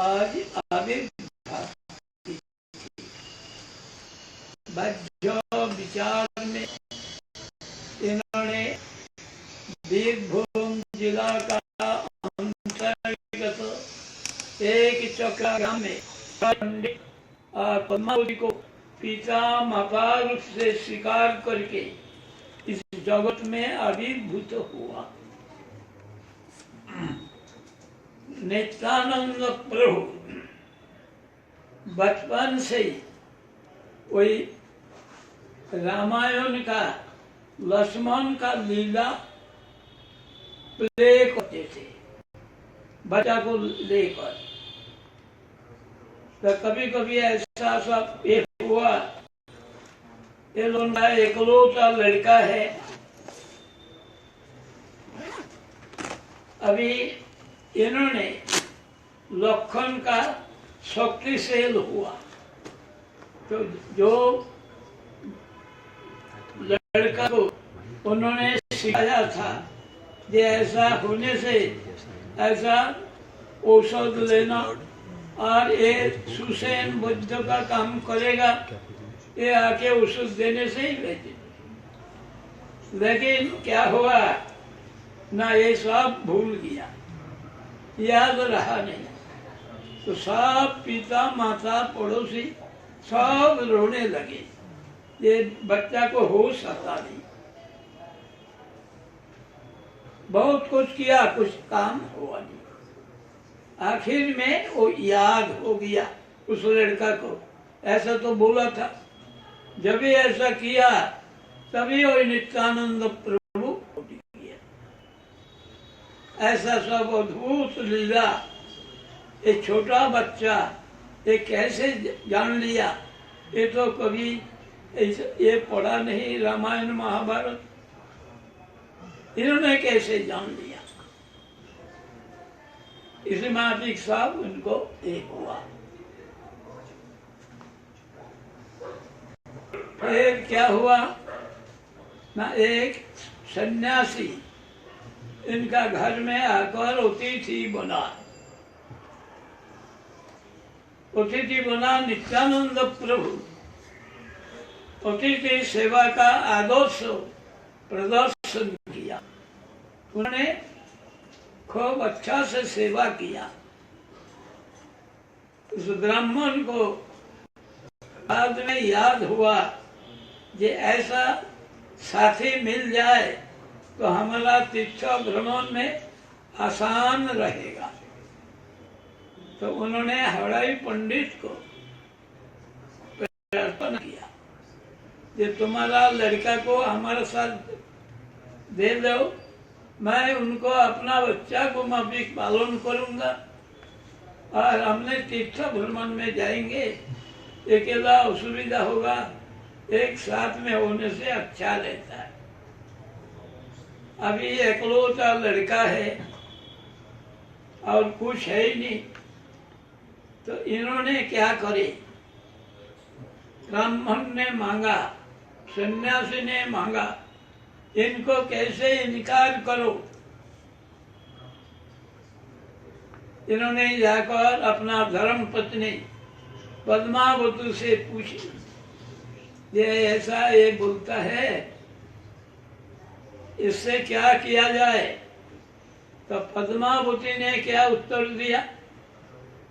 आज आविर्भाव बौद्ध विचार में इन्होंने बीरभूम जिला का अंतर्गत एक चक्रा ग्राम में पंडित पद्मावती को पिता माता रूप से स्वीकार करके इस जगत में आविर्भूत हुआ। नित्यानंद प्रभु बचपन से ही वही रामायण का लक्ष्मण का लीला प्ले करते थे बच्चा को लेकर। तो कभी कभी ऐसा सब एक हुआ, ये लोग का एकलौता लड़का है, अभी इन्होंने लखन का शक्तिशाली हुआ, तो जो लड़का को उन्होंने सिखाया था कि ऐसा होने से ऐसा औषध लेना और ये सुसैन बुद्ध का काम करेगा, ये आके औषध देने से ही रहते। लेकिन क्या हुआ ना, ये सब भूल गया, याद रहा नहीं। तो सब पिता माता पड़ोसी सब रोने लगे, ये बच्चा को होश आता नहीं। बहुत कुछ किया, कुछ काम हुआ नहीं। आखिर में वो याद हो गया उस लड़का को, ऐसा तो बोला था। जब भी ऐसा किया तभी वो नित्यानंद प्रभु हो गया। ऐसा सब अद्भुत लीला एक छोटा बच्चा ये कैसे जान लिया, ये तो कभी ये पढ़ा नहीं रामायण महाभारत, इन्होंने कैसे जान लिया। इसलिए माफिक साहब उनको एक हुआ। फिर क्या हुआ ना, एक सन्यासी इनका घर में आकर अतिथि बना। अतिथि बना नित्यानंद प्रभु। अतिथि सेवा का आदर्श प्रदर्शन किया, उन्होंने खूब अच्छा से सेवा किया। उस ब्राह्मण को बाद में याद हुआ कि ऐसा साथी मिल जाए तो हमारा तीर्थ भ्रमण में आसान रहेगा। तो उन्होंने हड़ाई पंडित को प्रार्थना किया कि तुम्हारा लड़का को हमारे साथ दे दो, मैं उनको अपना बच्चा को माफिक पालन करूंगा और हमने तीर्थ भ्रमण में जाएंगे, अकेला असुविधा होगा, एक साथ में होने से अच्छा रहता है। अभी एकलौता लड़का है और कुछ है ही नहीं, तो इन्होंने क्या करे, ब्राह्मण ने मांगा, सन्यासी ने मांगा, इनको कैसे इनकार करो। इन्होंने जाकर अपना धर्म पत्नी पद्मावती से पूछी, ये ऐसा ये बोलता है, इससे क्या किया जाए। तो पद्मावती ने क्या उत्तर दिया,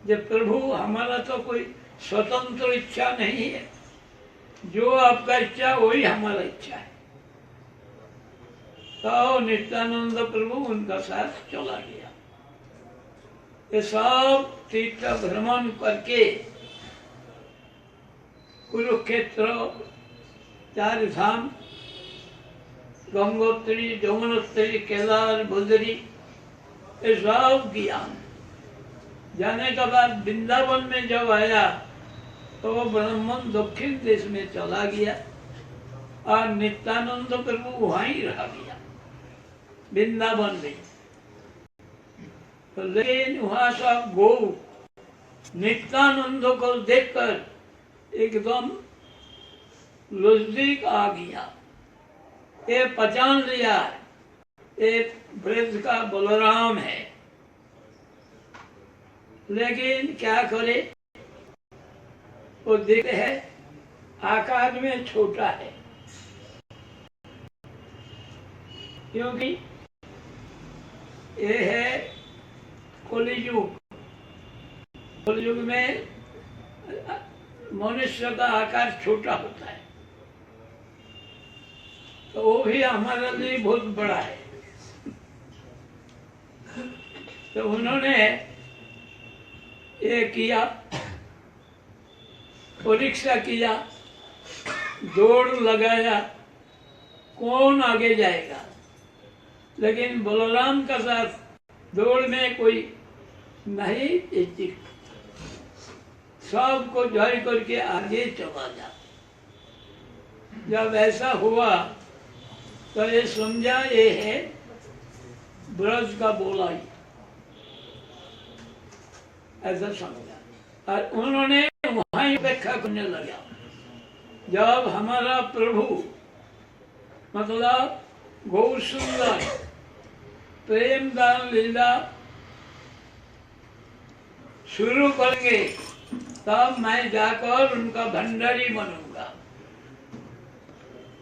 जब प्रभु हमारा तो कोई स्वतंत्र इच्छा नहीं है, जो आपका इच्छा वही हमारा इच्छा है। तो नित्यानंद प्रभु उनका साथ चला गया। ये सब तीर्थ भ्रमण करके कुरुक्षेत्र, चार धाम, गंगोत्री, जमुनोत्री, केदार, बद्री, ये सब ज्ञान जाने के बाद वृंदावन में जब आया तो वो ब्राह्मण दक्षिण देश में चला गया और नित्यानंद प्रभु वहीं रह गया वृंदावन में। तो लेकिन वहां सब गौ नित्यानंद को देखकर एकदम नजदीक आ गया, ये पहचान लिया, ये ब्रज का बलराम है। लेकिन क्या करे, वो देखते है आकार में छोटा है, क्योंकि ये है कलियुग। कलियुग में मनुष्य का आकार छोटा होता है, तो वो भी हमारे लिए बहुत बड़ा है। तो उन्होंने ये किया, परीक्षा किया, दौड़ लगाया, कौन आगे जाएगा। लेकिन बलराम का साथ दौड़ में कोई नहीं, सबको जय करके आगे चला जा। जब ऐसा हुआ तो ये समझा ये है ब्रज का बोला ही, ऐसा समझा। और उन्होंने वहां व्याख्या करने लगा। जब हमारा प्रभु मतलब गौ सुंदर प्रेम दान लीला शुरू करेंगे, तब मैं जाकर उनका भंडारी बनूंगा।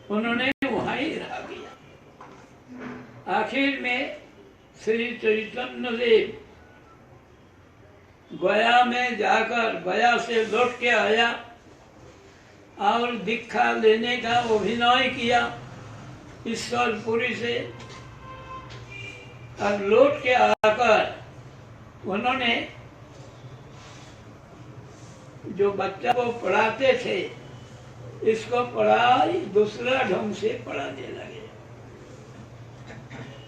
उन्होंने वहां ही रह गया। आखिर में श्री चैतन्य देव गया में जाकर, गया से लौट के आया और दीक्षा लेने का अभिनय किया ईश्वरपुरी से। और लौट के आकर उन्होंने जो बच्चा को पढ़ाते थे, इसको पढ़ाई दूसरा ढंग से पढ़ाने लगे।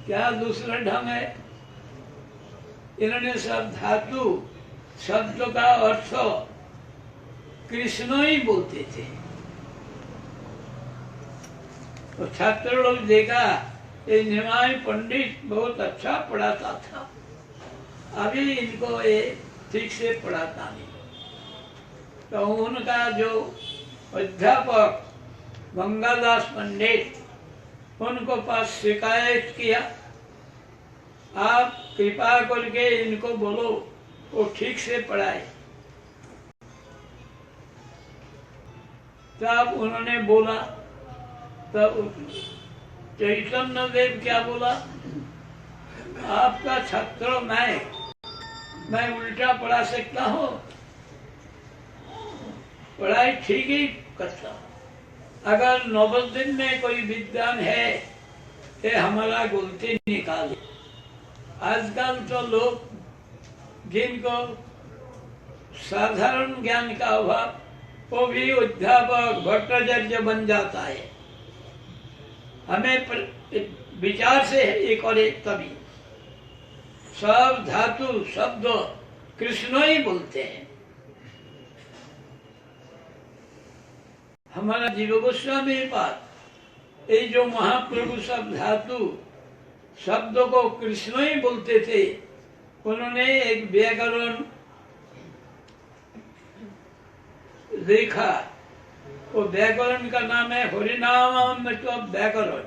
क्या दूसरा ढंग है? इन्होंने सब धातु शब्द का अर्थ कृष्ण ही बोलते थे। तो छात्र लोग देखा ये निमाई पंडित बहुत अच्छा पढ़ाता था, अभी इनको ये ठीक से पढ़ाता नहीं। तो उनका जो अध्यापक गंगादास पंडित, उनको पास शिकायत किया, आप कृपा करके इनको बोलो वो ठीक से पढ़ाए। तब उन्होंने बोला, तब चैतन्य देव क्या बोला, आपका छात्र मैं उल्टा पढ़ा सकता हूँ, पढ़ाई ठीक ही करता। अगर नौबतदीन में कोई विद्वान है ये हमारा गलती निकाले। आजकल तो लोग जिनको साधारण ज्ञान का अभाव, वो भी अध्यापक भट्टाचार्य बन जाता है। हमें विचार से ये करे, तभी सब धातु शब्द कृष्ण ही बोलते हैं। हमारा जीव गोस्वामी पास ये जो महाप्रभु सब धातु शब्दों को कृष्ण ही बोलते थे, उन्होंने एक व्याकरण देखा। वो व्याकरण का नाम है हरिनाम मतलब व्याकरण।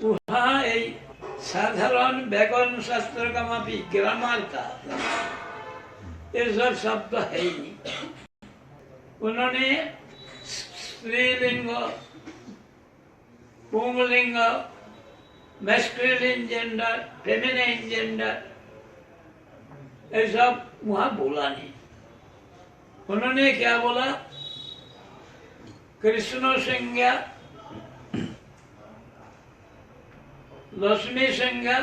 वहाँ एक साधारण व्याकरण शास्त्र का मापी ग्रामर का ये सब शब्द है ही नहीं। उन्होंने स्त्रीलिंग, पुंगलिंग, मैस्कुलिन जेंडर, फेमिनिन जेंडर, ये सब वहां बोला नहीं। उन्होंने क्या बोला, कृष्ण संज्ञा, लक्ष्मी संज्ञा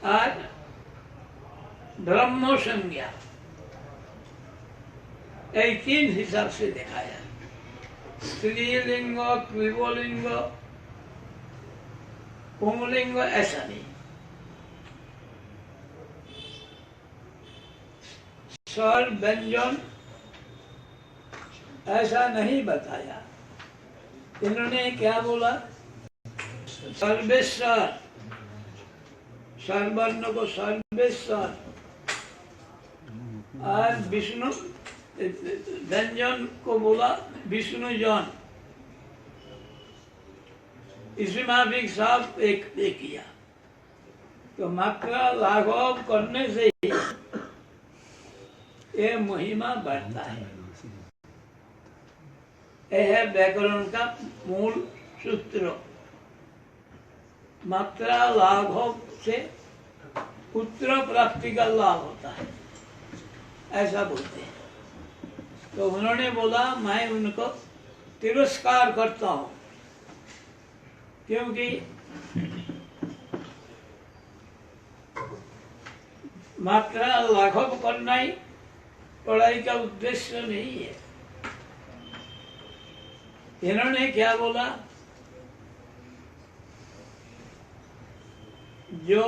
और ब्रह्म संज्ञा, एक तीन हिसाब से दिखाया। स्त्रीलिंग, क्लिवलिंग, पुंगलिंग ऐसा नहीं। स्वर व्यंजन ऐसा नहीं बताया। इन्होंने क्या बोला, सर्वेश्वर, सर्वर्ण को सर्वेश्वर, और विष्णु व्यंजन को बोला विष्णु जन। इसमें भी साफ एक किया। तो मात्रा लाघव करने से ही ये महिमा बढ़ता है। यह है व्याकरण का मूल सूत्र। मात्रा लाघव से पुत्र प्राप्ति का लाभ होता है, ऐसा बोलते हैं। तो उन्होंने बोला मैं उनको तिरस्कार करता हूं, क्योंकि मात्रा लाघव करना ही पढ़ाई का उद्देश्य नहीं है। इन्होंने क्या बोला, जो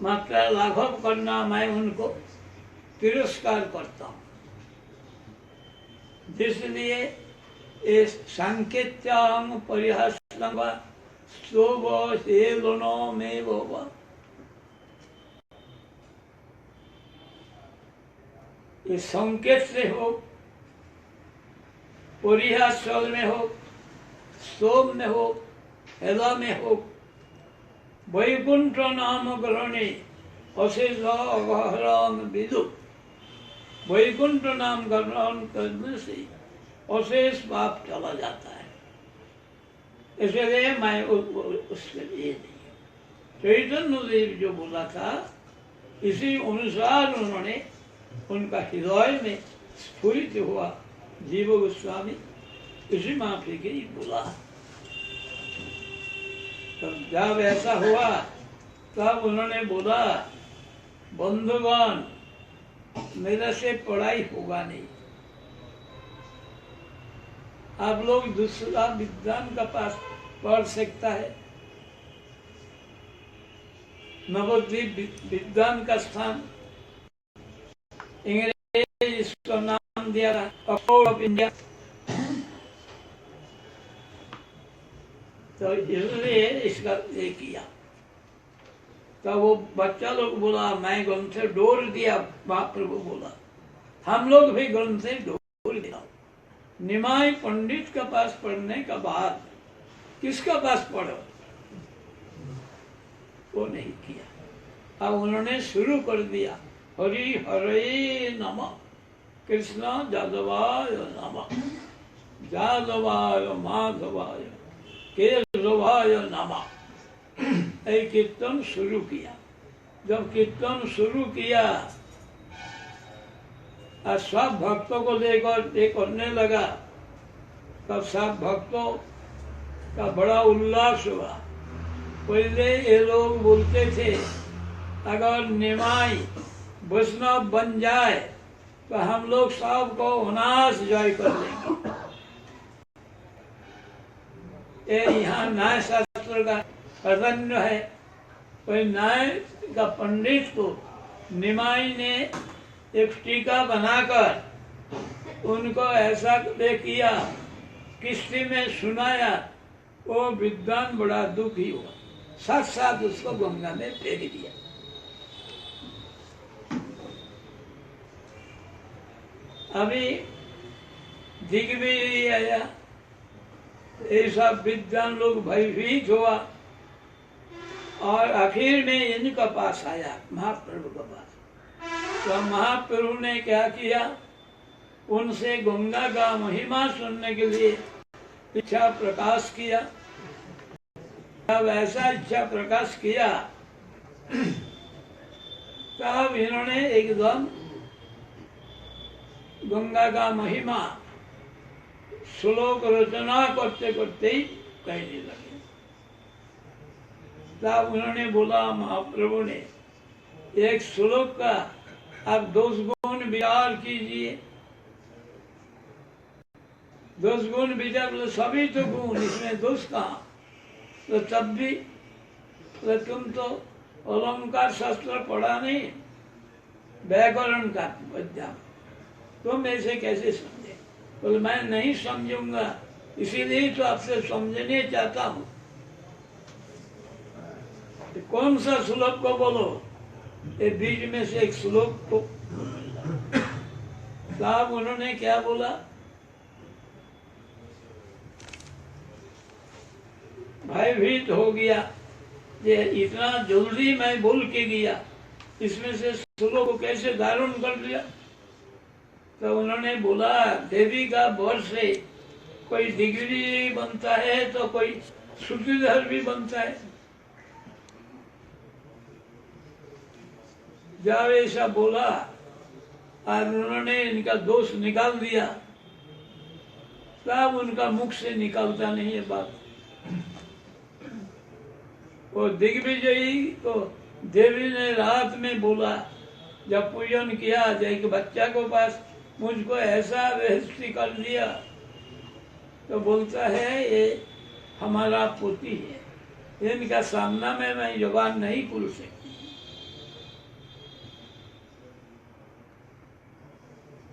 मात्रा लाघव करना मैं उनको तिरस्कार करता हूं, जिसलिए ये सांकेत्याम परिहासं वा स्तोभ हेलनो में वो ये संकेत से हो, परिहास में हो, स्तोभ में हो, हेला में हो, वैकुंठ नाम ग्रहणे अशेष अगहरान विदु। वैकुंठ नाम ग्रहण करने से अशेष पाप चला जाता है, इसलिए मैं उसके लिए नहीं। चैतन्य देव जो बोला था, इसी अनुसार उन्होंने उनका हृदय में स्फुरित हुआ। जीव गोस्वामी इसी माफी के ही बोला। तब जब ऐसा हुआ तब उन्होंने बोला, बंधुगण मेरे से पढ़ाई होगा नहीं, आप लोग दूसरा विद्वान का पास पढ़ सकता है। नवद्वीप विद्वान का स्थान अंग्रेज इसका नाम दिया अकोर्ड ऑफ इंडिया। तो इसलिए इसका ये किया। तो वो बच्चा लोग बोला मैं ग्रंथ से डोर दिया। महाप्रभु बोला हम लोग भी ग्रंथ से डोर दिया। निमाई पंडित के पास पढ़ने का बाद किसका पास पढ़ो, वो नहीं किया। अब उन्होंने शुरू कर दिया, हरि हरे नमः, कृष्ण जादवाय नमः, जादवाय माधवाय केशवाय नमः। एक कीर्तन शुरू किया। जब कीर्तन शुरू किया और सब भक्तों को लेकर ये करने लगा, तब सब भक्तों का बड़ा उल्लास हुआ। पहले ये लोग बोलते थे अगर निमाई वैष्णव बन जाए तो हम लोग सबको विनाश जय कर देंगे। ये यहाँ न्याय शास्त्र का प्राधान्य है। कोई न्याय का पंडित को निमाई ने एक टीका बनाकर उनको ऐसा किया, किस्ती में सुनाया, वो विद्वान बड़ा दुखी हुआ, साथ साथ उसको गंगा में फेंक दिया। अभी दिग्विजय आया, ऐसा विद्वान लोग भयभीत हुआ और आखिर में इनका पास आया, महाप्रभु के पास। तो महाप्रभु ने क्या किया, उनसे गंगा का महिमा सुनने के लिए इच्छा प्रकाश किया। तब ऐसा इच्छा प्रकाश किया तब इन्होंने एकदम गंगा का महिमा श्लोक रचना करते करते ही कहने लगे। तब उन्होंने बोला, महाप्रभु ने एक श्लोक का आप 10 गुण विचार कीजिए। 10 गुण विचार बोले सभी तो गुण, इसमें दोष कहाँ। तो तब भी तो तुम तो अलंकार शास्त्र पढ़ा नहीं, व्याकरण का अध्याय, तुम ऐसे कैसे समझे। बोले मैं नहीं समझूंगा, इसीलिए तो आपसे समझने चाहता हूँ। तो कौन सा श्लोक को बोलो, ये बीच में से एक श्लोक को। साहब उन्होंने क्या बोला, भयभीत हो गया ये इतना जल्दी मैं बोल के गया, इसमें से श्लोक को कैसे धारण कर लिया? तो उन्होंने बोला देवी का वर से कोई डिग्री बनता है तो कोई श्रुतिधर भी बनता है। जब ऐसा बोला और उन्होंने इनका दोष निकाल दिया, तब उनका मुख से निकलता नहीं है बात। वो दिग्विजयी को देवी ने रात में बोला, जब पूजन किया, एक बच्चा को पास मुझको ऐसा बेइज्जती कर दिया, तो बोलता है ये हमारा पोती है, इनका सामना में मैं जुबान नहीं खुल सकती।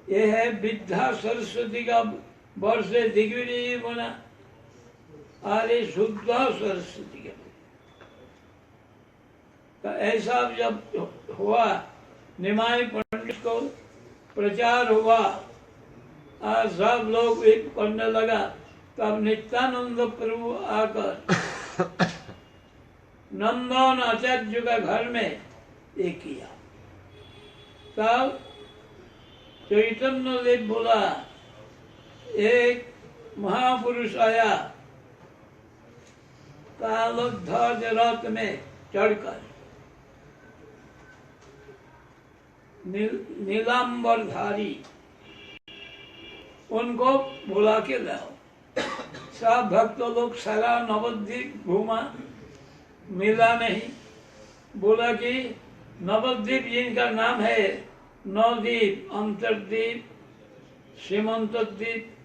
ये है विद्या सरस्वती का वर्ष से दिग्विजयी बना, और ये शुद्ध सरस्वती का। तो ऐसा जब हुआ, निमाई पंडित को प्रचार हुआ और सब लोग एक करने लगा, तब नित्यानंद प्रभु आकर नंदन आचार्य का घर में एक किया। तब चैतन्य देव बोला, एक महापुरुष आया कालध्वज रथ में चढ़कर, नीलांबरधारी, उनको बुला के लाओ। सब भक्त लोग सारा नवद्वीप घूमा, मिला नहीं। बोला कि नवद्वीप जिनका नाम है, नवद्वीप, अंतरद्वीप, सीमंतद्वीप,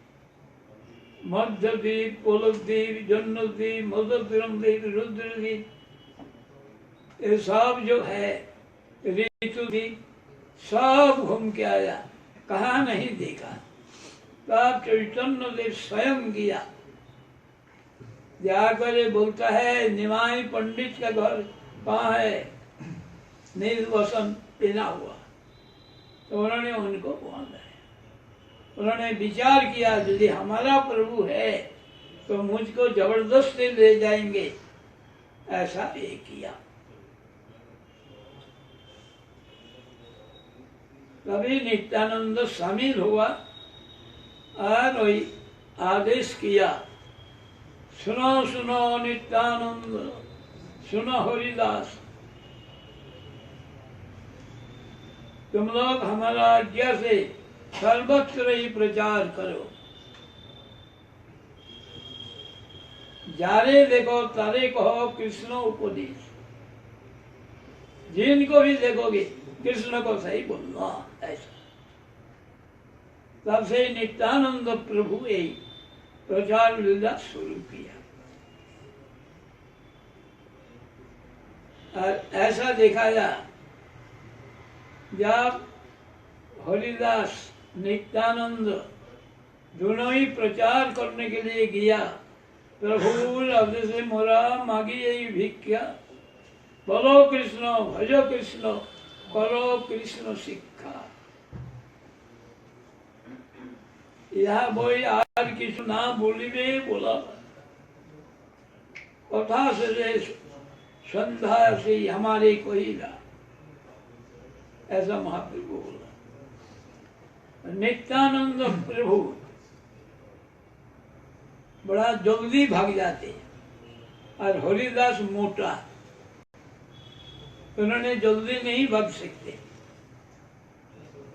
मध्यद्वीप, पोलद्वीप, जन्नद्वीप, मधुद्वीप, रुद्रद्वीप, ये सब जो है ऋतुद्वीप, सब घूम के आया, कहाँ नहीं देखा। तब चैतन्य देव स्वयं गया, जाकर ये बोलता है निमाई पंडित का घर कहाँ है? नील वसन पहना हुआ। तो उन्होंने उनको बोला, उन्होंने विचार किया यदि हमारा प्रभु है तो मुझको जबरदस्ती ले जाएंगे, ऐसा ये किया। तभी नित्यानंद शामिल हुआ और वही आदेश किया, सुनो सुनो नित्यानंद, सुनो हरिदास, तुम लोग हमारा आज्ञा से सर्वत्र ही प्रचार करो। जारे देखो तारे कहो कृष्ण उपदेश, जिनको भी देखोगे कृष्ण को सही बोलना, ऐसा। तब से नित्यानंद प्रभु यही प्रचार लीला शुरू किया। और ऐसा देखा जा, जब हरिदास नित्यानंद दोनों ही प्रचार करने के लिए गया, प्रभु अब से मोरा मागी यही भिक्षा, बोलो कृष्ण भजो कृष्ण करो कृष्ण शिक्षा। यह बोई आज कृष्ण ना बोलिबे बोला, कथा से संध्या से हमारे कोईला, ऐसा महाप्रभु बोला। नित्यानंद प्रभु बड़ा जल्दी भाग जाते और हरिदास मोटा, उन्होंने जल्दी नहीं भाग सकते।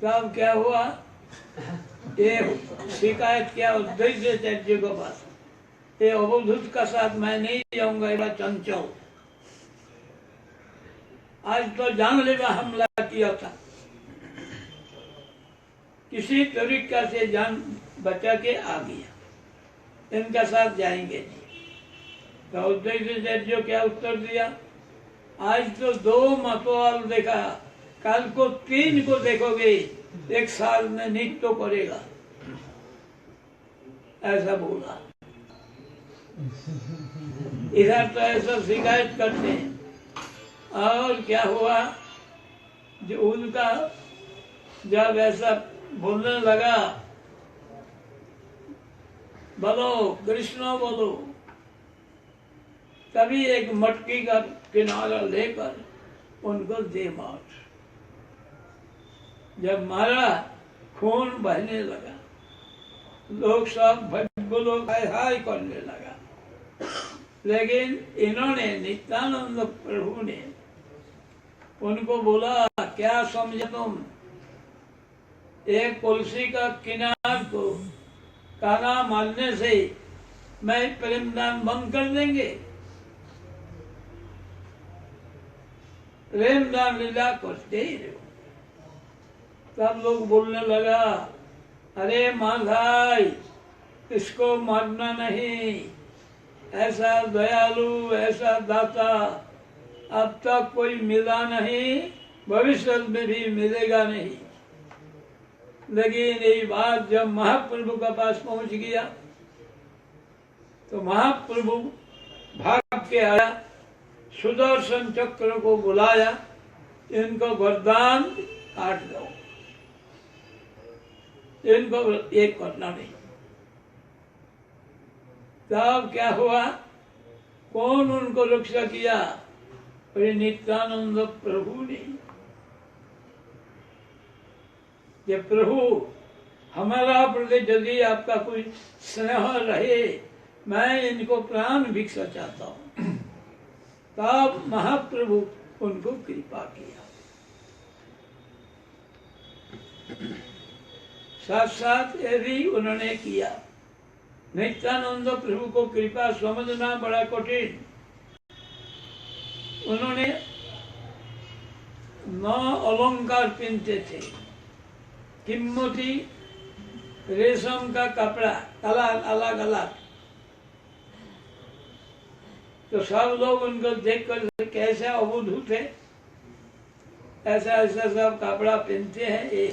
तब क्या हुआ, ये शिकायत क्या उद्देश्य चर्चे के पास, ये अवधूत का साथ मैं नहीं जाऊंगा, ये चंचल आज तो जानलेवा हमला किया था, किसी तरीका से जान बचा के आ गया, इनका साथ जाएंगे नहीं। तो उद्देश्य चर्चा क्या उत्तर दिया, आज तो 2 मतवाल देखा, कल को 3 को देखोगे, 1 साल में नित्य तो करेगा, ऐसा बोला। इधर तो ऐसा शिकायत करते हैं। और क्या हुआ, जो उनका जब ऐसा बोलने लगा, बोलो कृष्ण बोलो, तभी एक मटकी का किनारा लेकर उनको दे मार। जब मारा खून बहने लगा, लोग सब भगवलो हाय हाय करने लगा। लेकिन इन्होंने, नित्यानंद प्रभु ने उनको बोला, क्या समझे तुम? एक तुलसी का किनार को काना मारने से मैं प्रेमदान बंद कर देंगे? प्रेमदान लीला करते ही रहो। सब लोग बोलने लगा, अरे माधाई, इसको मारना नहीं, ऐसा दयालु, ऐसा दाता अब तक कोई मिला नहीं, भविष्य में भी मिलेगा नहीं। लेकिन ये बात जब महाप्रभु के पास पहुंच गया तो महाप्रभु भाग के आया, सुदर्शन चक्र को बुलाया, इनको वरदान काट दो, इनको एक करना नहीं। तब क्या हुआ? कौन उनको रक्षा किया? नित्यानंद प्रभु ने। ये प्रभु, हमारा प्रति यदि आपका कोई स्नेह रहे, मैं इनको प्राण भिक्षा चाहता हूं। तब महाप्रभु उनको कृपा किया। साथ साथ ये भी उन्होंने किया। नित्यानंद प्रभु को कृपा समझना बड़ा कठिन। उन्होंने 9 अलंकार पहनते थे, कीमती रेशम का कपड़ा, अलग अलग। तो सब लोग उनको देखकर कैसे अवधूत है, ऐसा ऐसा सब कपड़ा पहनते हैं।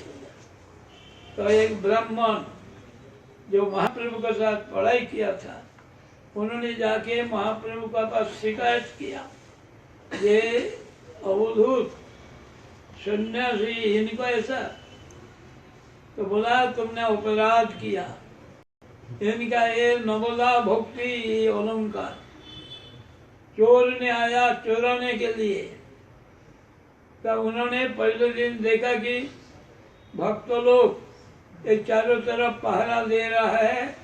तो एक ब्राह्मण जो महाप्रभु के साथ पढ़ाई किया था, उन्होंने जाके महाप्रभु का पास शिकायत किया, ये अवधूत सन्यासी इनको ऐसा। तो बोला, तुमने अपराध किया, इनका ये नवला भक्ति अलंकार चोर ने आया चोराने के लिए। तब उन्होंने पहले दिन देखा कि भक्त लोग ये चारों तरफ पहरा दे रहा है,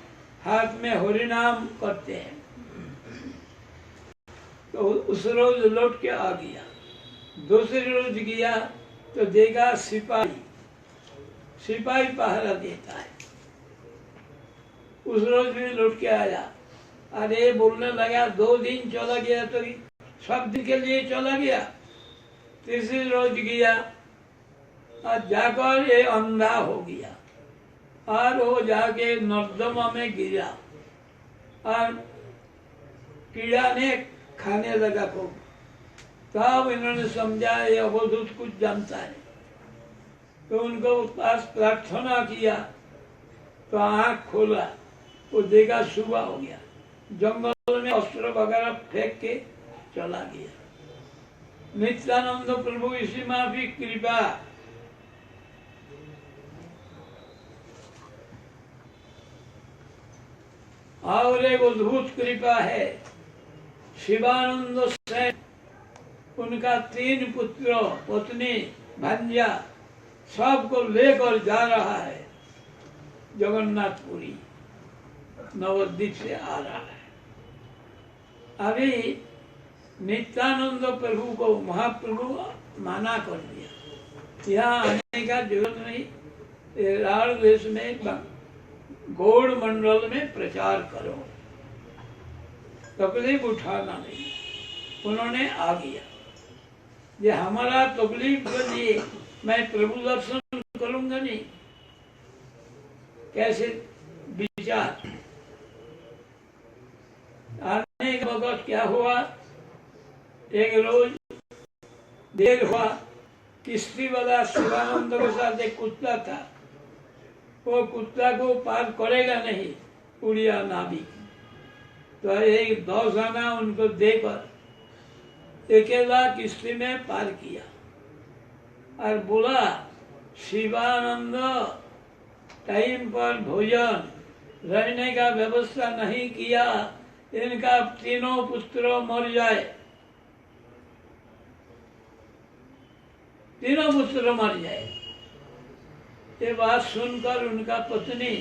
हाथ में हरिनाम करते हैं। तो उस रोज लौट के आ गया। दूसरे रोज गया तो देखा सिपाही पहरा देता है। उस रोज भी लौट के आया। अरे बोलने लगा, 2 दिन चला गया तो सब दिन के लिए चला गया। तीसरी रोज गया और जाकर ये अंधा हो गया और वो जाके नर्दमा में गिरा और कीड़ा ने खाने लगा को। तब इन्होंने समझा ये अवधूत कुछ जानता है। तो उनको पास प्रार्थना किया तो आँख खोला, वो देखा सुबह हो गया। जंगल में अस्त्र वगैरह फेंक के चला गया। नित्यानंद प्रभु इसी माफी कृपा। और एक अद्भुत कृपा है, शिवानंद सेन, उनका 3 पुत्र, पत्नी, भांजा सबको लेकर जा रहा है जगन्नाथपुरी, नवद्वीप से आ रहा है। अभी नित्यानंद प्रभु को महाप्रभु माना कर दिया, यहाँ आने का जरूरत नहीं, राड़ देश में गौड़ मंडल में प्रचार करो, तकलीफ उठाना नहीं। उन्होंने आ गया। ये हमारा तकलीफ के लिए मैं प्रभु दर्शन करूंगा नहीं, कैसे विचार। आने के वक्त क्या हुआ, एक रोज देर हुआ, किश्ती वाला शिवानंद के साथ एक कुत्ता था, वो कुत्ता को पार करेगा नहीं, उड़िया नाविक। तो एक 10 आना उनको देकर अकेला किश्ती में पार किया और बोला, शिवानंद टाइम पर भोजन रहने का व्यवस्था नहीं किया, इनका तीनों पुत्रों मर जाए, तीनों पुत्र मर जाए। ये बात सुनकर उनका पत्नी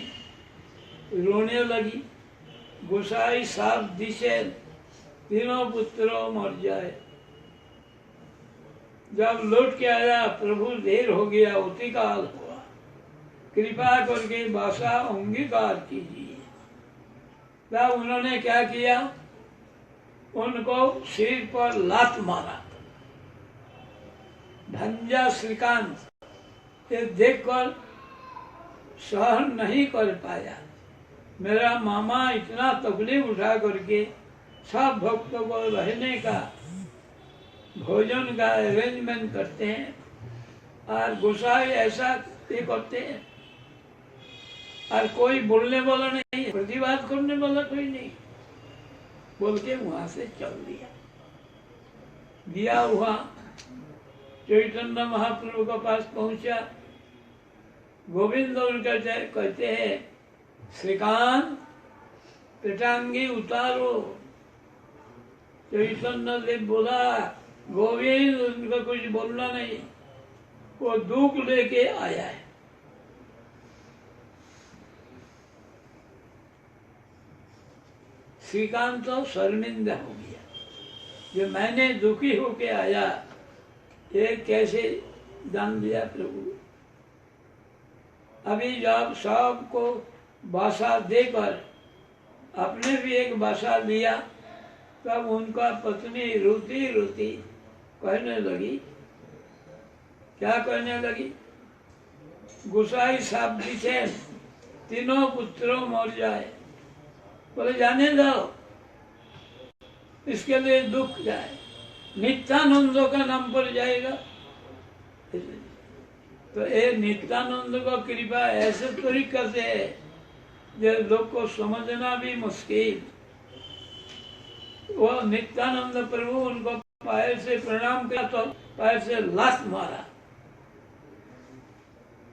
रोने लगी। गोसाई साहब दिशे तीनों पुत्रों मर जाए। जब लौट के आया, प्रभु देर हो गया, उसी काल हुआ, कृपा करके भाषा अंगीकार कीजिए। तब उन्होंने क्या किया, उनको सिर पर लात मारा। भंजा श्रीकांत ये देखकर सहन नहीं कर पाया। मेरा मामा इतना तकलीफ उठा करके सब भक्तों को रहने का, भोजन का अरेंजमेंट करते हैं, और गोसाई ऐसा ये करते हैं, और कोई बोलने वाला नहीं, प्रतिवाद करने वाला कोई नहीं, बोल के वहां से चल दिया हुआ। चैतन्य महाप्रभु के पास पहुंचा। गोविंद उनका कहते हैं, श्रीकांत पेटांगी उतारो। चैतन्य देव बोला, गोविंद उनका कुछ बोलना नहीं, वो दुख लेके आया है। श्रीकांत तो शर्मिंदा हो गया, जो मैंने दुखी होके आया, ये कैसे दान दिया प्रभु। अभी जब सबको भाषा देकर अपने भी एक भाषा दिया, तब उनका पत्नी रोती रोती कहने लगी, क्या कहने लगी, गोसाई साहब दिखे तीनों पुत्रों मर जाए। बोले जाने दो, इसके लिए दुख जाए, नित्यानंदों का नाम पर जाएगा। तो ये नित्यानंद का कृपा ऐसे तरीका से है जो लोग को समझना भी मुश्किल। वो नित्यानंद प्रभु उनको पैर से प्रणाम किया, तो पैर से लात मारा।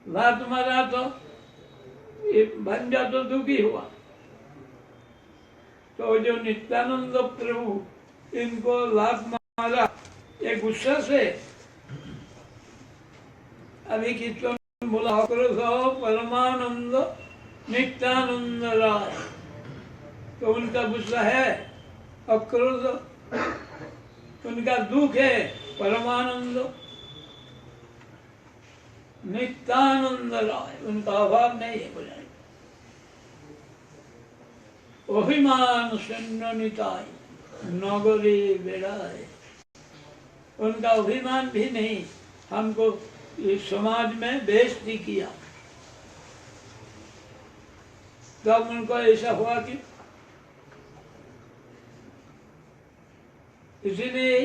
लात मारा तो ये भंजा तो दुखी हुआ। तो जो नित्यानंद प्रभु इनको लात मारा, ये गुस्सा से अभी कीर्तन बोला, परमानंद नित्यानंद राय। तो उनका गुस्सा है अक्रोध, उनका दुख है परमानंद नित्यानंद राय, उनका अभाव नहीं है। बोला अभिमान शून्य निताय नगरी बेड़ाए, उनका अभिमान भी नहीं, हमको इस समाज में बेइज्जती किया। तब उनको ऐसा हुआ कि इसीलिए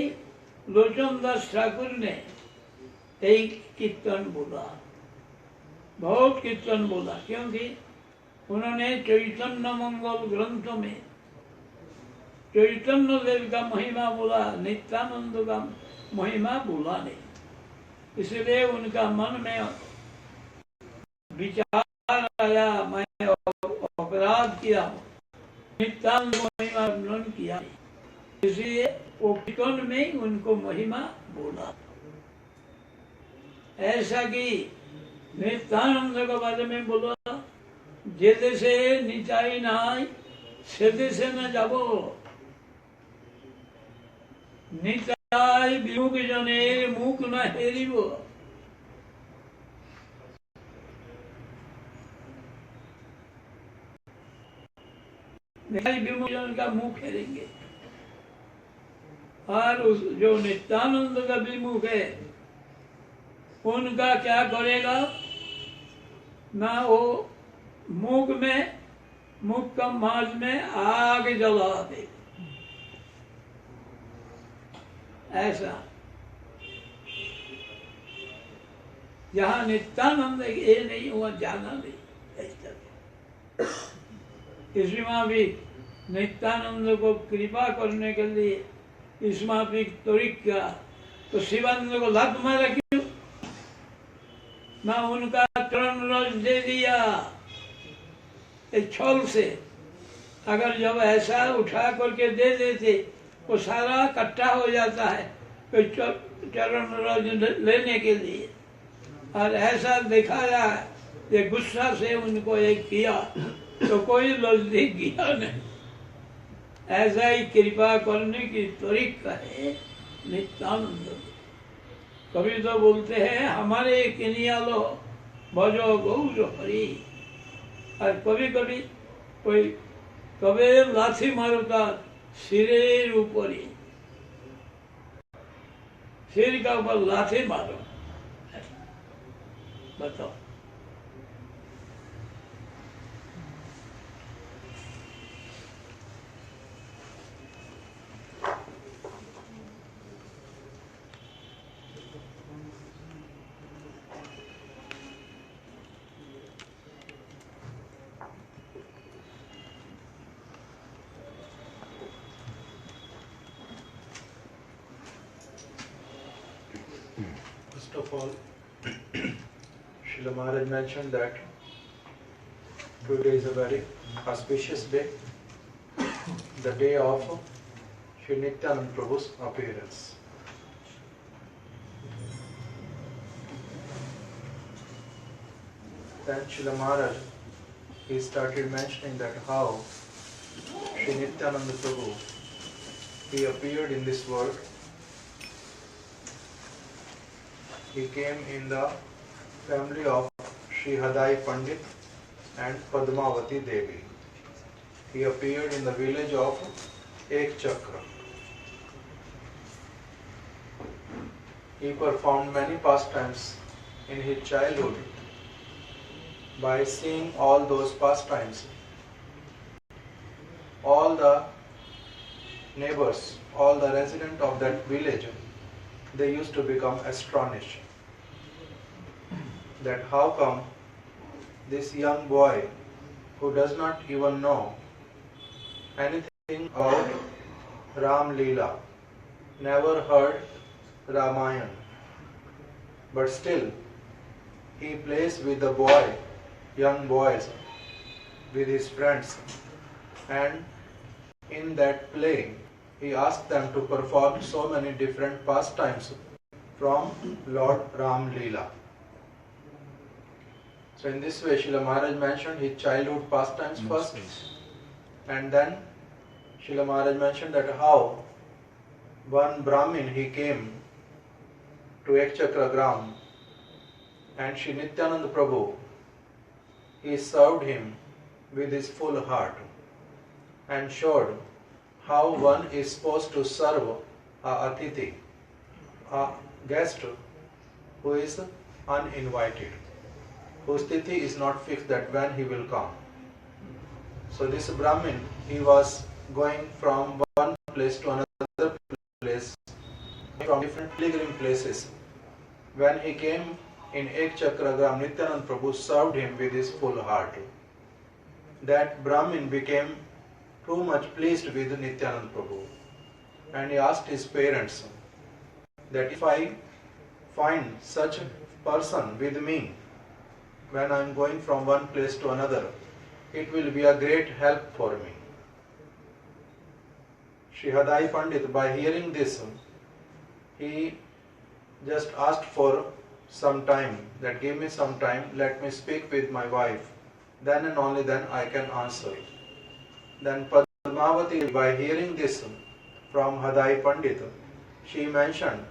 लोचन दास ठाकुर ने एक कीर्तन बोला, बहुत कीर्तन बोला, क्योंकि उन्होंने चैतन्य मंगल ग्रंथ में चैतन्य देव का महिमा बोला, नित्यानंद का महिमा बोला नहीं। इसलिए उनका मन में विचार आया, मैं अपराध किया हूँ, नित्यानंद महिमा वर्णन किया, इसलिए वो कीर्तन में उनको महिमा बोला। ऐसा कि नित्यानंद के बारे में बोला, जे देशे निचाई नाई से देशे न जाबो, निचाई विमुख जनेर मुख न हेरिबो। निचाई विमुख जन का मुख हेरेंगे, और उस जो नित्यानंद का विमुख है, उनका क्या करेगा ना, वो मुख में, मुख का माज में आग जला दे, ऐसा। जहाँ नित्यानंद ये नहीं हुआ, जाना नहीं। इसमें भी नित्यानंद को कृपा करने के लिए इसमें भी तरीक किया, तो शिवानंद को लात मारा क्यों ना, उनका चरण रस दे दिया एक छल से, अगर जब ऐसा उठा करके दे देते वो सारा इकट्ठा हो जाता है कोई चरण रज लेने के लिए। और ऐसा देखा जाए कि गुस्सा से उनको एक किया तो कोई नजदीक गया नहीं। ऐसा ही कृपा करने की तरीका है नित्यानंद। कभी तो बोलते हैं हमारे किनिया लो भजो गौर हरि। और कभी कभी कोई कभी लाठी मारुता सिरेर ऊपर ही, सिर का ऊपर लाठी मारो। बताओ First of all, Srila Maharaj mentioned that today is a very auspicious day, the day of Sri Nityanand Prabhu's appearance. Then Srila Maharaj, he started mentioning that how Sri Nityanand Prabhu, he appeared in this world. He came in the family of Sri Hadai Pandit and Padmavati Devi. He appeared in the village of Ek Chakra. He performed many pastimes in his childhood. By seeing all those pastimes, all the neighbors, all the residents of that village, they used to become astonished that how come this young boy who does not even know anything about Ram Leela, never heard Ramayana, but still he plays with the young boys, with his friends, and in that play he asked them to perform so many different pastimes from Lord Ram Leela. So in this way Srila Maharaj mentioned his childhood pastimes first, and then Srila Maharaj mentioned that how one Brahmin he came to Ekchakra Gram, and Sri Nityananda Prabhu, he served him with his full heart and showed how one is supposed to serve a atiti, a guest who is uninvited, whose tithi is not fixed that when he will come. So this Brahmin, he was going from one place to another place, from different pilgrim places. When he came in Ek Chakra Gram, Nityanand Prabhu served him with his full heart. That Brahmin became too much pleased with Nityanand Prabhu, and he asked his parents that if I find such a person with me when I am going from one place to another, it will be a great help for me. Sri Hadai Pandit, by hearing this, he just asked for some time, that give me some time, let me speak with my wife, then and only then I can answer. Then Padmavati, by hearing this from Hadai Pandit, she mentioned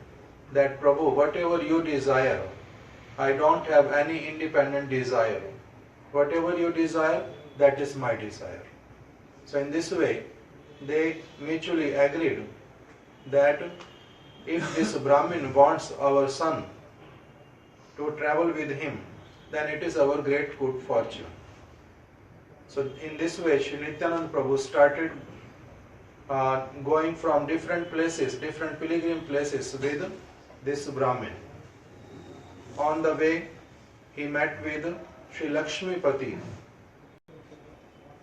that Prabhu, whatever you desire, I don't have any independent desire. Whatever you desire, that is my desire. So in this way, they mutually agreed that if this Brahmin wants our son to travel with him, then it is our great good fortune. So in this way, Sri Nityanand Prabhu started going from different places, different pilgrim places with this Brahmin. On the way, he met with Sri Lakshmipati,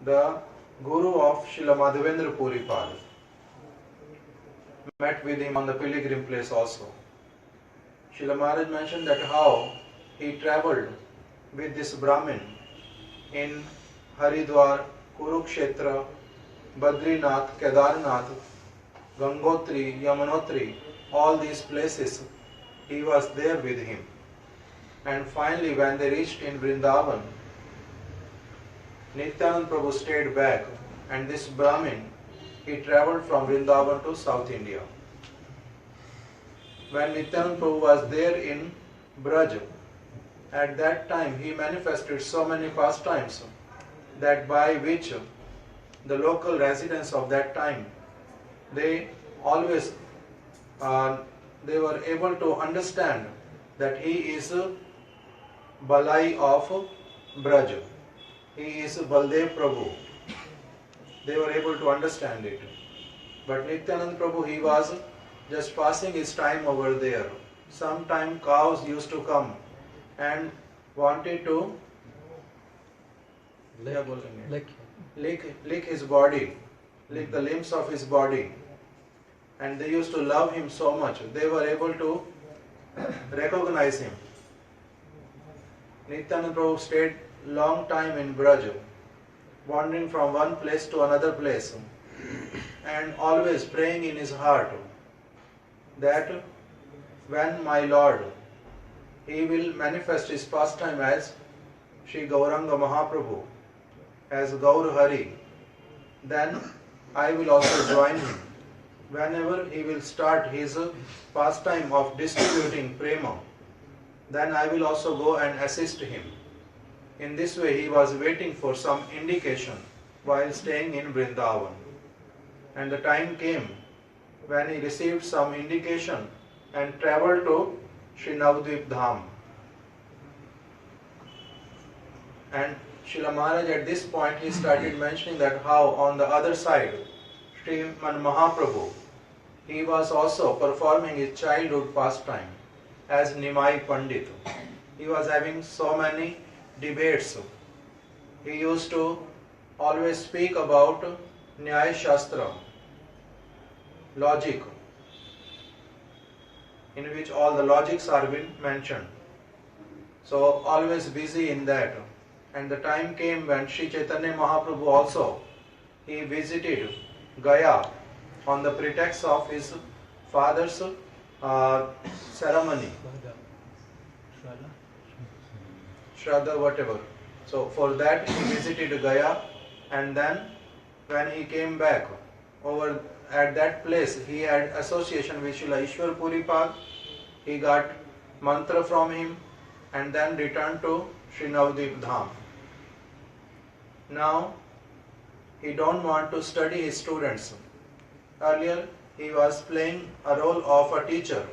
the guru of Srila Madhavendra Puri Pad. Met with him on the pilgrim place also. Srila Maharaj mentioned that how he travelled with this Brahmin in Haridwar, Kurukshetra Badrinath, Kedarnath, Gangotri, Yamunotri, all these places, he was there with him. And finally, when they reached in Vrindavan, Nityanand Prabhu stayed back, and this Brahmin, he travelled from Vrindavan to South India. When Nityanand Prabhu was there in Braj, at that time he manifested so many pastimes that by which the local residents of that time, they always they were able to understand that he is Balai of Braj. He is Baldev Prabhu. They were able to understand it. But Nityanand Prabhu, he was just passing his time over there. Sometime cows used to come and wanted to lick his body, lick the limbs of his body. And they used to love him so much. They were able to recognize him. Nityanand Prabhu stayed long time in Braj, wandering from one place to another place, and always praying in his heart that when my Lord, he will manifest his pastime as Sri Gauranga Mahaprabhu, as Gaur Hari, then I will also join him. Whenever he will start his pastime of distributing prema, then I will also go and assist him. In this way, he was waiting for some indication while staying in Vrindavan. And the time came when he received some indication and travelled to Sri Navadvip Dham. And Srila Maharaj, at this point, he started mentioning that how on the other side, Sriman Mahaprabhu, he was also performing his childhood pastime as Nimai Pandit. He was having so many debates. He used to always speak about Nyaya Shastra, logic, in which all the logics are been mentioned. So always busy in that. And the time came when Sri Chaitanya Mahaprabhu also, he visited Gaya on the pretext of his father's ceremony, Shraddha, whatever. So for that he visited Gaya, and then when he came back over at that place, he had association with Srila Ishwar Puripad. He got mantra from him and then returned to Sri Navadvip Dham. Now he don't want to study his students. Earlier he was playing a role of a teacher.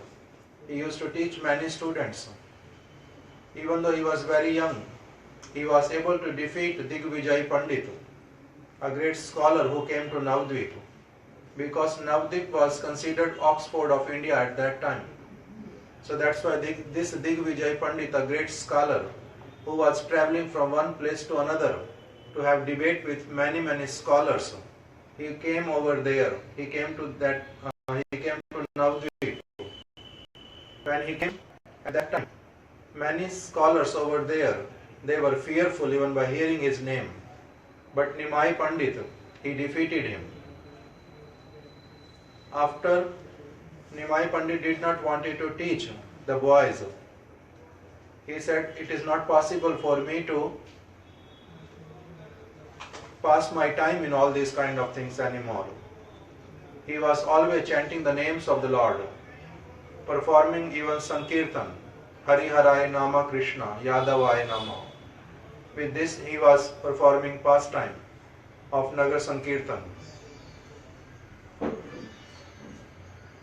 He used to teach many students. Even though he was very young, he was able to defeat Digvijay Pandit, a great scholar who came to Navadvip, because Navadvip was considered Oxford of India at that time. So that's why this Digvijay Pandit, a great scholar who was traveling from one place to another to have debate with many scholars, he came over there. He came to that. He came to Navadvip. When he came at that time, many scholars over there, they were fearful even by hearing his name. But Nimai Pandit, he defeated him. After Nimai Pandit did not want to teach the boys, he said, it is not possible for me to pass my time in all these kind of things anymore. He was always chanting the names of the Lord, performing even Sankirtan, Hari Harai Nama Krishna, Yadavai Nama. With this he was performing pastime of Nagar Sankirtan.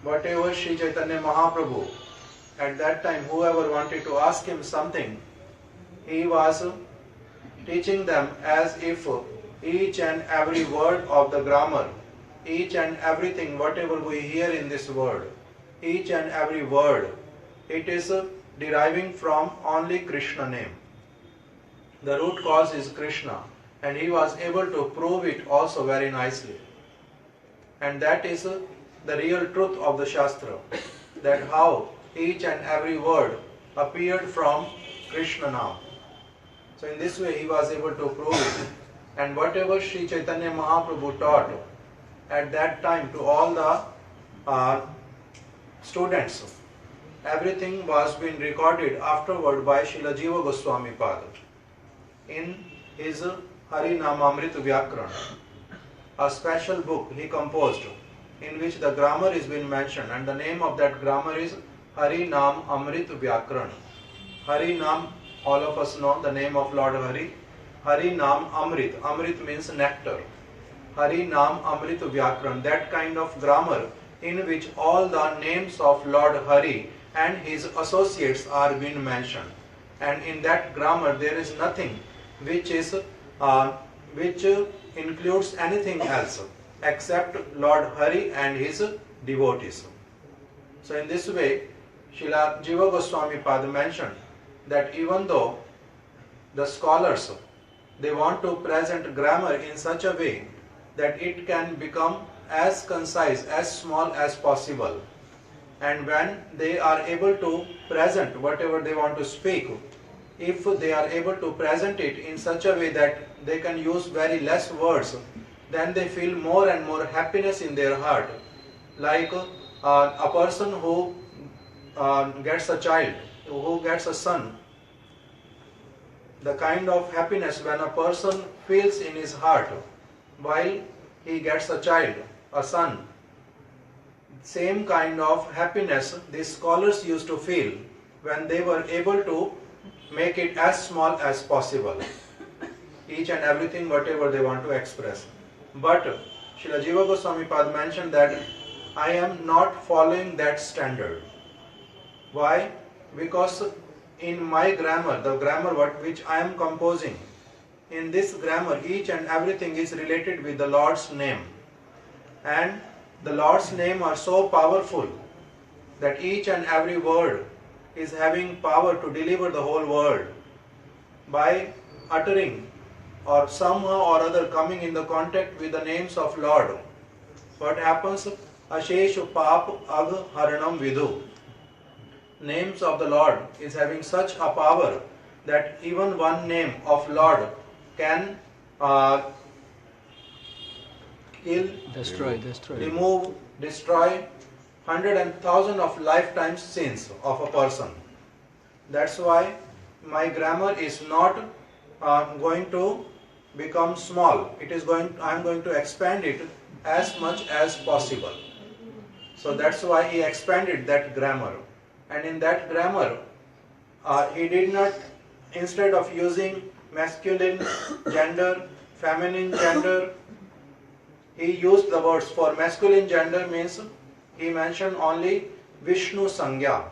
Whatever Sri Chaitanya Mahaprabhu, at that time whoever wanted to ask him something, he was teaching them as if each and every word of the grammar, each and everything whatever we hear in this word, each and every word, it is deriving from only Krishna name. The root cause is Krishna, and he was able to prove it also very nicely. And that is the real truth of the Shastra, that how each and every word appeared from Krishna now. So in this way he was able to prove it. and whatever Sri Chaitanya Mahaprabhu taught at that time to all the students, everything was being recorded afterward by Srila Jiva Goswami Pada in his Hari Namamrit Vyakran, a special book he composed in which the grammar is being mentioned, and the name of that grammar is Hari Nam Amrit Vyakran. Hari Nam, all of us know the name of Lord Hari. Hari Nam Amrit. Amrit means nectar. Hari Nam Amrit Vyakran. That kind of grammar in which all the names of Lord Hari and his associates are being mentioned. And in that grammar there is nothing which includes anything else except Lord Hari and his devotees. So in this way, Srila Jiva Goswami Pada mentioned that even though the scholars, they want to present grammar in such a way that it can become as concise, as small as possible, and when they are able to present whatever they want to speak, if they are able to present it in such a way that they can use very less words, then they feel more and more happiness in their heart. Like a person who gets a child, who gets a son, the kind of happiness when a person feels in his heart while he gets a child, a son, same kind of happiness these scholars used to feel when they were able to make it as small as possible, each and everything whatever they want to express. But Srila Jiva Goswami Pad mentioned that I am not following that standard. Why? Because in my grammar, the grammar which I am composing, in this grammar each and everything is related with the Lord's name, and the Lord's name are so powerful that each and every word is having power to deliver the whole world. By uttering or somehow or other coming in the contact with the names of Lord, what happens? Asheshu Pap Ag Haranam Vidhu. Names of the Lord is having such a power that even one name of Lord can kill, remove, destroy 100 and 1,000 of lifetime sins of a person. That's why my grammar is not going to become small. I am going to expand it as much as possible. So that's why he expanded that grammar. And in that grammar, he did not, instead of using masculine gender, feminine gender, he used the words for masculine gender means he mentioned only Vishnu Sangya.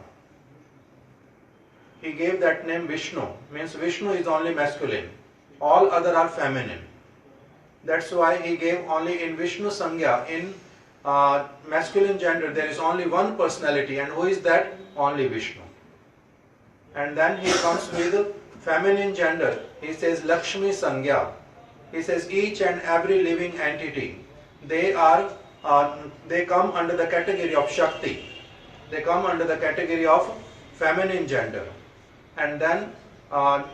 He gave that name Vishnu, means Vishnu is only masculine. All other are feminine. That's why he gave only in Vishnu Sangya. In masculine gender there is only one personality, and who is that? Only Vishnu. And then he comes with feminine gender. He says Lakshmi Sangya. He says each and every living entity, they come under the category of Shakti. They come under the category of feminine gender. And then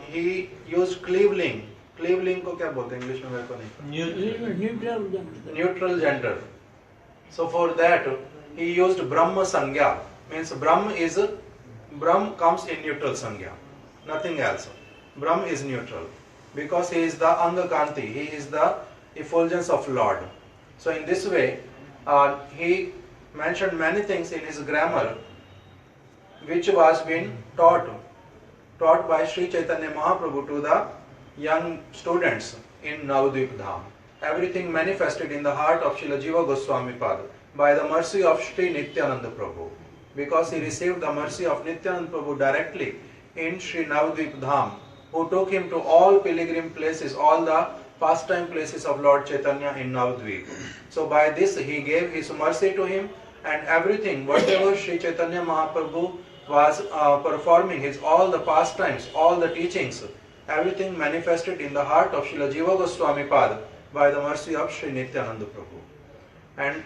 he used cleveling. Cleveling को क्या बोलते हैं English में? मेरे को नहीं. Neutral gender. So for that he used Brahma Sangya. Means Brahm comes in neutral Sangya. Nothing else. Brahm is neutral. Because he is the Anga Kanti. He is the effulgence of Lord. So in this way, he mentioned many things in his grammar which was being taught by Sri Chaitanya Mahaprabhu to the young students in Navadvip Dham. Everything manifested in the heart of Srila Jiva Goswami Pada by the mercy of Sri Nityananda Prabhu. Because he received the mercy of Nityananda Prabhu directly in Sri Navadvip Dham, who took him to all pilgrim places, all the pastime places of Lord Chaitanya in Navadvip. So by this he gave his mercy to him, and everything, whatever Sri Chaitanya Mahaprabhu was performing, all the pastimes, all the teachings, everything manifested in the heart of Srila Jiva Goswami Pada by the mercy of Sri Nityananda Prabhu. And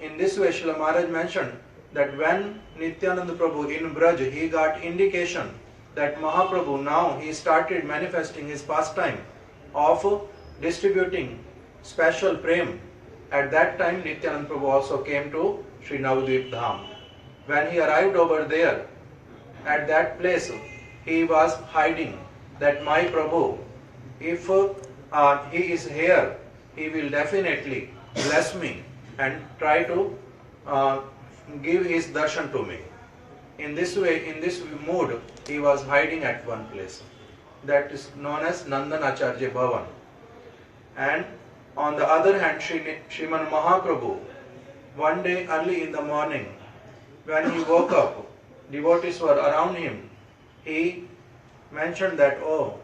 in this way Srila Maharaj mentioned that when Nityananda Prabhu in Braj, he got indication that Mahaprabhu now he started manifesting his pastime of distributing special prem. At that time, Nityananda Prabhu also came to Sri Navadvip Dham. When he arrived over there, at that place, he was hiding that my Prabhu, if he is here, he will definitely bless me and try to give his darshan to me. In this way, in this mood, he was hiding at one place. That is known as Nandanacharya Bhavan. And on the other hand, Sriman Mahaprabhu, one day early in the morning, when he woke up, devotees were around him. He mentioned that, oh,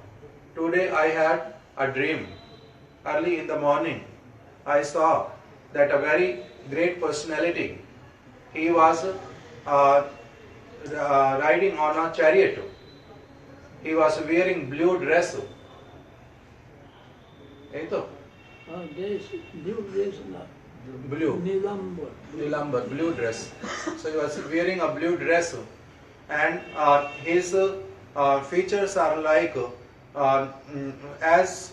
today I had a dream. Early in the morning, I saw that a very great personality, he was riding on a chariot. He was wearing blue dress. Blue dress, blue. Nilambar, blue dress. So he was wearing a blue dress, and his features are like as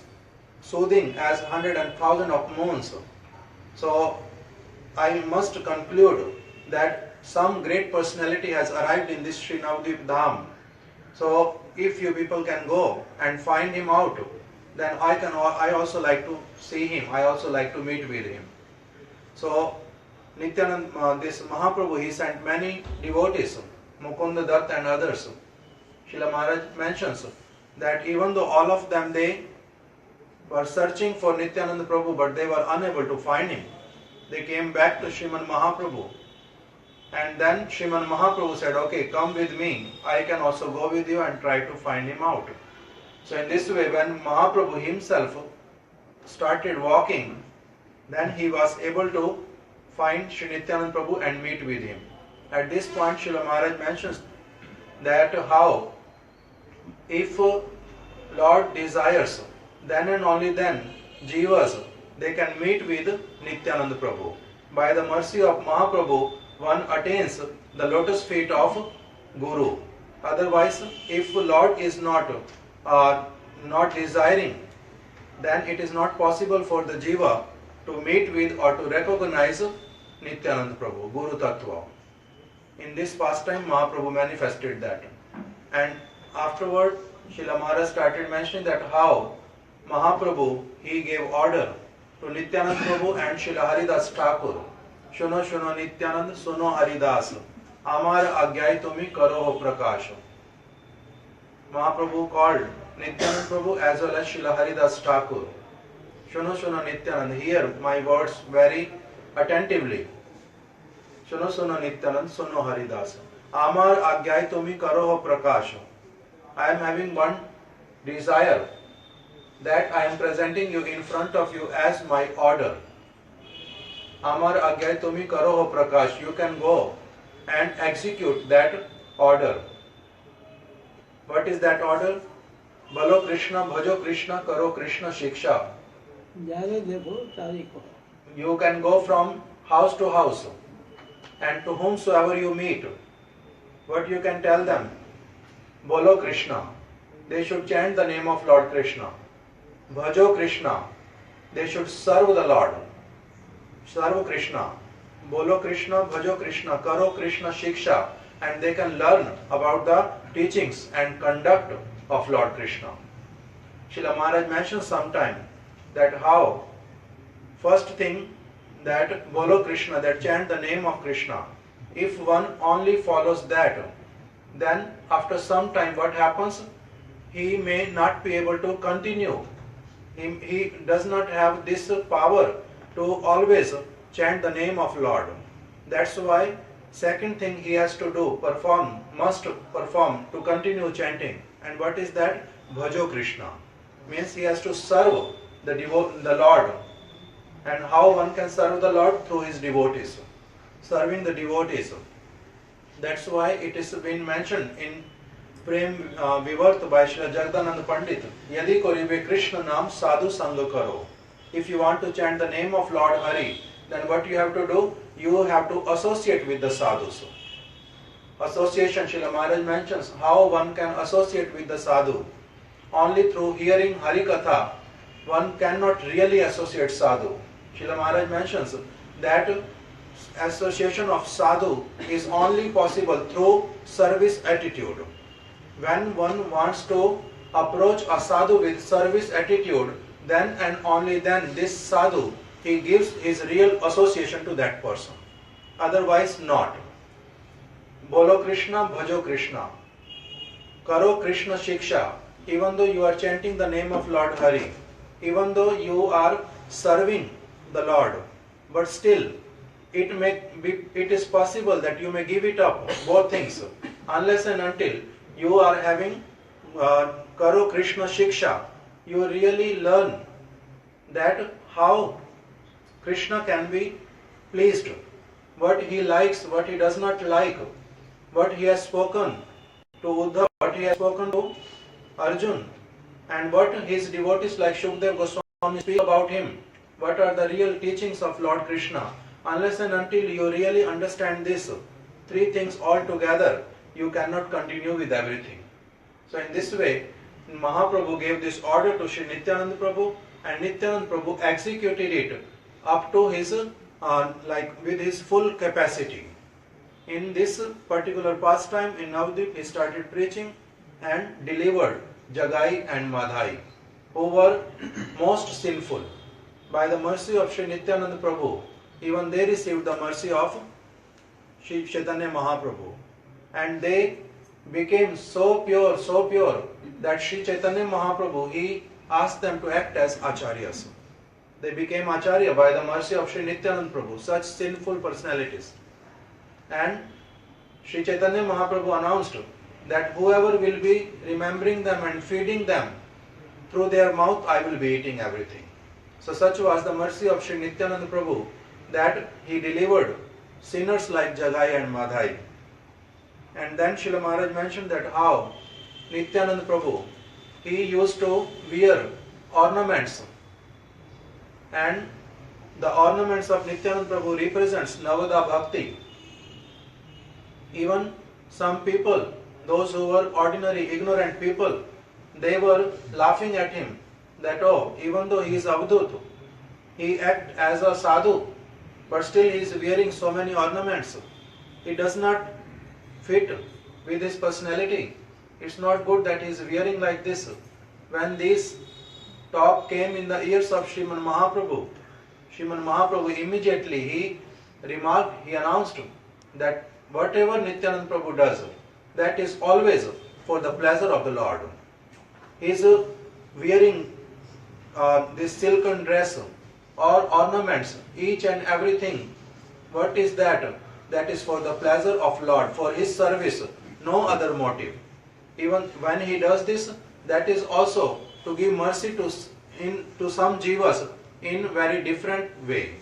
soothing as 100,000 of moons. So I must conclude that some great personality has arrived in this Sri Navadvip Dham. So if you people can go and find him out, then I also like to see him. I also like to meet with him. So Nityanand, this Mahaprabhu, he sent many devotees, Mukunda Dutt and others. Srila Maharaj mentions that even though all of them, they were searching for Nityananda Prabhu, but they were unable to find him. They came back to Sriman Mahaprabhu. And then Sriman Mahaprabhu said, okay, come with me. I can also go with you and try to find him out. So in this way, when Mahaprabhu himself started walking, then he was able to find Sri Nityananda Prabhu and meet with him. At this point, Srila Maharaj mentions that how if Lord desires, then and only then Jivas, they can meet with Nityananda Prabhu. By the mercy of Mahaprabhu, one attains the lotus feet of Guru. Otherwise, if Lord is not desiring, then it is not possible for the Jiva to meet with or to recognize Nityananda Prabhu, Guru Tattva. In this pastime, Mahaprabhu manifested that. And afterward, Srila Maharaj started mentioning that how Mahaprabhu, he gave order to Nityananda Prabhu and Srila Haridas Thakur. Shuno Shuno Nityanand, Suno Haridas. Amar Agyai Tumi Karo Ho Prakash. Mahaprabhu called Nityanand Prabhu as well as Srila Haridas Thakur. Shuno Shuno Nityanand, hear my words very attentively. Shuno Shuno Nityanand, Suno Haridas. Amar Agyai Tumi Karo Ho Prakash. I am having one desire, that I am presenting you in front of you as my order. Amar Agyai Tumi Karo Ho Prakash. You can go and execute that order. What is that order? Balo Krishna, Bhajo Krishna, Karo Krishna Shiksha. You can go from house to house, and to whomsoever you meet, what you can tell them? Bolo Krishna. They should chant the name of Lord Krishna. Bhajo Krishna. They should serve the Lord. Sarva Krishna. Bolo Krishna, Bhajo Krishna, Karo Krishna Shiksha. And they can learn about the teachings and conduct of Lord Krishna. Srila Maharaj mentioned sometime that how first thing that Bolo Krishna, that chant the name of Krishna, if one only follows that, then after some time what happens? He may not be able to continue. He does not have this power to always chant the name of Lord. That's why second thing he has to do, must perform to continue chanting. And what is that? Bhajo Krishna. Means he has to serve the Lord. And how one can serve the Lord? Through his devotees. Serving the devotees. That's why it is been mentioned in Prem Vivarta by Srila Jagdanand Pandit. Yadi koribe Krishna naam sadhu sangha karo. If you want to chant the name of Lord Hari, then what you have to do? You have to associate with the sadhus. Association, Srila Maharaj mentions how one can associate with the sadhu. Only through hearing Hari Katha, one cannot really associate sadhu. Srila Maharaj mentions that association of sadhu is only possible through service attitude. When one wants to approach a sadhu with service attitude, then and only then this sadhu, he gives his real association to that person. Otherwise not. Bolo Krishna, bhajo Krishna. Karo Krishna Shiksha. Even though you are chanting the name of Lord Hari, even though you are serving the Lord, but still it is possible that you may give it up, both things, unless and until you are having Karo Krishna Shiksha. You really learn that how Krishna can be pleased, what he likes, what he does not like, what he has spoken to Uddhav, what he has spoken to Arjun, and what his devotees like Shukdev Goswami speak about him. What are the real teachings of Lord Krishna? Unless and until you really understand this, three things all together, you cannot continue with everything. So in this way, Mahaprabhu gave this order to Sri Nityananda Prabhu, and Nityananda Prabhu executed it up to his with his full capacity. In this particular pastime in Navadvip, he started preaching and delivered Jagai and Madhai, who were most sinful. By the mercy of Sri Nityananda Prabhu, even they received the mercy of Sri Chaitanya Mahaprabhu, and they became so pure that Sri Chaitanya Mahaprabhu, he asked them to act as acharyas. They became acharya by the mercy of Sri Nityananda Prabhu, such sinful personalities. And Sri Chaitanya Mahaprabhu announced that whoever will be remembering them and feeding them through their mouth, I will be eating everything. So such was the mercy of Sri Nityananda Prabhu that he delivered sinners like Jagai and Madhai. And then Srila Maharaj mentioned that how Nityananda Prabhu, he used to wear ornaments, and the ornaments of Nityananda Prabhu represents Navada Bhakti. Even some people, those who were ordinary ignorant people, they were laughing at him that, oh, even though he is Avadut, he acts as a sadhu, but still he is wearing so many ornaments. It does not fit with his personality. It's not good that he is wearing like this. When this talk came in the ears of Sriman Mahaprabhu immediately he remarked, he announced that whatever Nityananda Prabhu does, that is always for the pleasure of the Lord. He is wearing this silken dress or ornaments, each and everything. What is that? That is for the pleasure of Lord, for his service, no other motive. Even when he does this, that is also to give mercy to some jivas in very different way.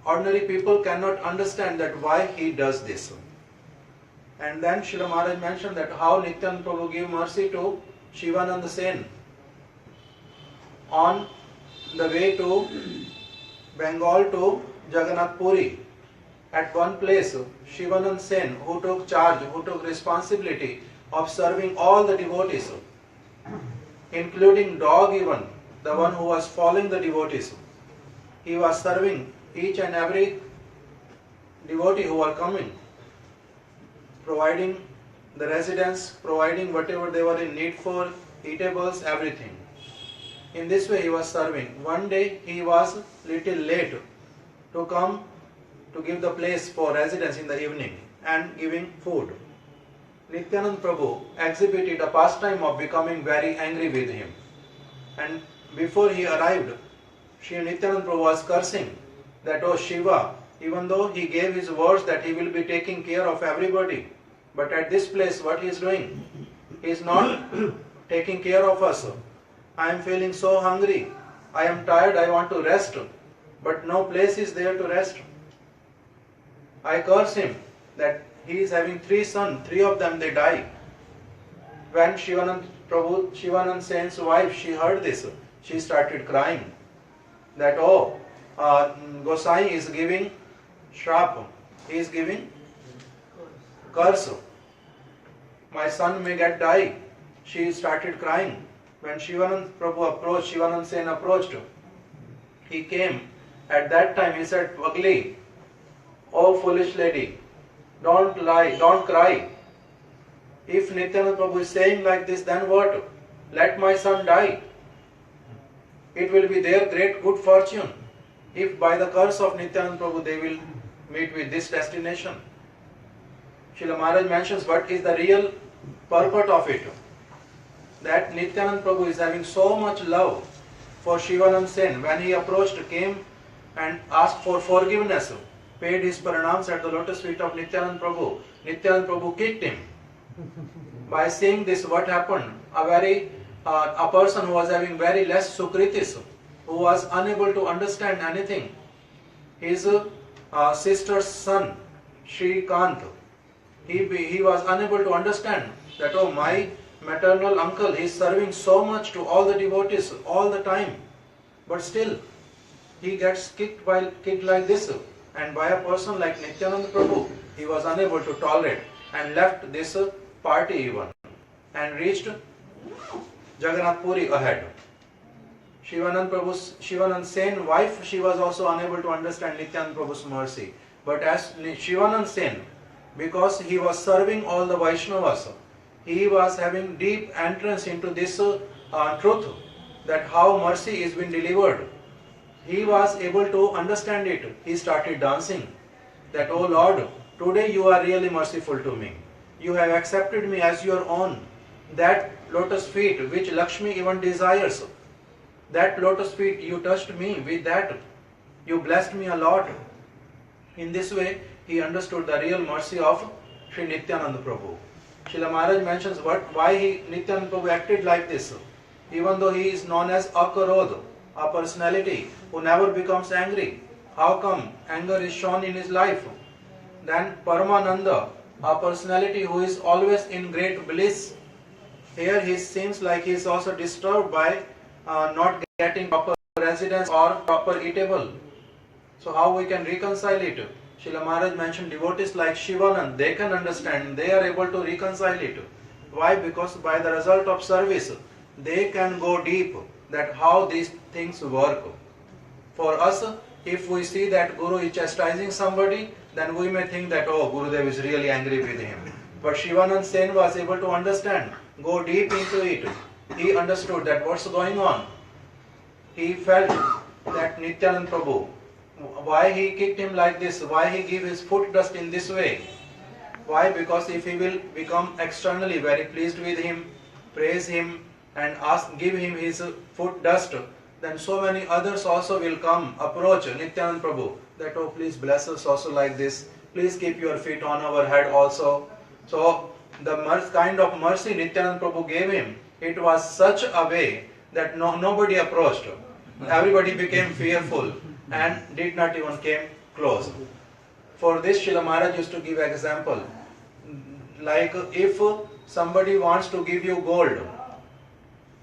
Ordinary people cannot understand that why he does this. And then Srila Maharaj mentioned that how Nityananda Prabhu gave mercy to Shivananda Sen on the way to Bengal to Jagannath Puri. At one place, Shivananda Sen, who took charge, who took responsibility of serving all the devotees, including dog even, the one who was following the devotees, he was serving each and every devotee who were coming, providing the residence, providing whatever they were in need for, eatables, everything. In this way he was serving. One day he was little late to come to give the place for residence in the evening and giving food. Nityananda Prabhu exhibited a pastime of becoming very angry with him. And before he arrived, Sri Nityananda Prabhu was cursing that, oh Shiva, even though he gave his words that he will be taking care of everybody, but at this place what he is doing? He is not taking care of us. I am feeling so hungry. I am tired, I want to rest, but no place is there to rest. I curse him that he is having 3 sons, 3 of them they die. When Shivananda Sen's wife, she heard this, she started crying that, oh, Gosai is giving shrap, he is giving curse. My son may die. She started crying. when Shivanand Prabhu approached, Shivanand Sen approached, he came. At that time he said, Pagli, oh foolish lady, don't lie, don't cry. If Nityananda Prabhu is saying like this, then what? Let my son die. It will be their great good fortune if by the curse of Nityananda Prabhu they will meet with this destination. Srila Maharaj mentions what is the real purport of it. That Nityananda Prabhu is having so much love for Shivanand Sen. When he approached, came and asked for forgiveness, paid his pranams at the lotus feet of Nityananda Prabhu. Nityananda Prabhu kicked him. By seeing this, what happened? A person who was having very less sukritis, who was unable to understand anything, his sister's son, Sri Kant, he was unable to understand that, oh, my maternal uncle is serving so much to all the devotees all the time, but still he gets kicked like this, and by a person like Nityananda Prabhu, he was unable to tolerate and left this party even and reached Jagannath Puri ahead. Shivanand Sen's wife, she was also unable to understand Nityananda Prabhu's mercy. But as Shivanand Sen, because he was serving all the Vaishnavas, he was having deep entrance into this truth, that how mercy is being delivered. He was able to understand it. He started dancing. That, oh Lord, today you are really merciful to me. You have accepted me as your own. That lotus feet which Lakshmi even desires, that lotus feet you touched me with that. You blessed me a lot. In this way, he understood the real mercy of Sri Nityananda Prabhu. Srila Maharaj mentions why Nityananda Prabhu acted like this. Even though he is known as Akarodh, a personality who never becomes angry. How come anger is shown in his life? Then Paramananda, a personality who is always in great bliss. Here he seems like he is also disturbed by not getting proper residence or proper eatable. So how we can reconcile it? Srila Maharaj mentioned devotees like Shivanand, they can understand, they are able to reconcile it. Why? Because by the result of service, they can go deep, that how these things work. For us, if we see that Guru is chastising somebody, then we may think that, oh, Gurudev is really angry with him. But Shivanand Sen was able to understand, go deep into it. He understood that what's going on. He felt that Nityananda Prabhu, why he kicked him like this, why he gave his foot dust in this way. Why? Because if he will become externally very pleased with him, praise him and give him his foot dust, then so many others also will come, approach Nityananda Prabhu, that, oh, please bless us also like this, please keep your feet on our head also. So the kind of mercy Nityananda Prabhu gave him, it was such a way that nobody approached. Everybody became fearful and did not even came close. For this, Srila Maharaj used to give example. Like if somebody wants to give you gold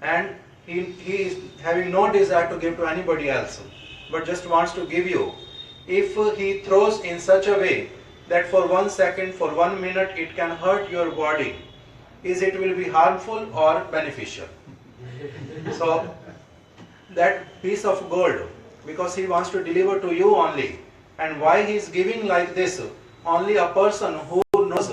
and he is having no desire to give to anybody else, but just wants to give you. If he throws in such a way that for 1 second, for 1 minute, it can hurt your body, is it will be harmful or beneficial? So that piece of gold, because he wants to deliver to you only, and why he is giving like this, only a person who knows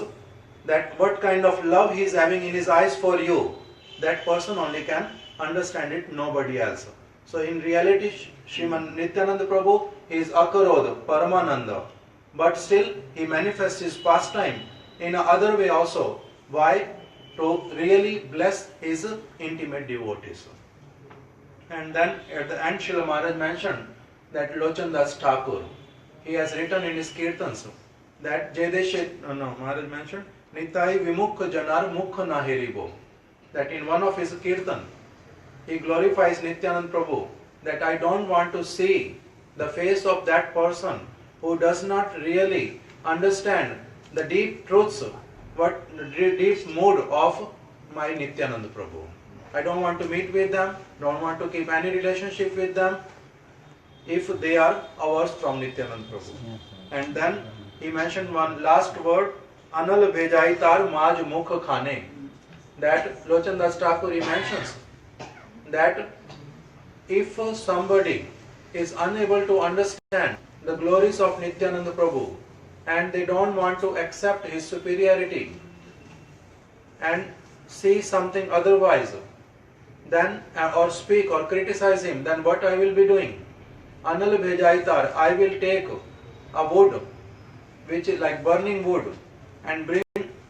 that what kind of love he is having in his eyes for you, that person only can understand it, nobody else. So in reality, Sriman Nityananda Prabhu, he is Akarodha, Paramananda, but still he manifests his pastime in another way also. Why? To really bless his intimate devotees. And then at the end, Srila Maharaj mentioned that Lochan Das Thakur, he has written in his Kirtans that Maharaj mentioned Nitai Vimukha Janar Mukha Nahiribo, that in one of his Kirtan, he glorifies Nityananda Prabhu, that I don't want to see the face of that person who does not really understand the deep truths, what deep mood of my Nityananda Prabhu. I don't want to meet with them, don't want to keep any relationship with them if they are ours from Nityananda Prabhu. And then he mentioned one last word, Anal Bhejai Tar Maj Mukha Khane, that Lochan Das Thakur he mentions that if somebody is unable to understand the glories of Nityananda Prabhu and they don't want to accept his superiority and see something otherwise, then or speak or criticize him, then what I will be doing? Anal bhejaitar, I will take a wood which is like burning wood and bring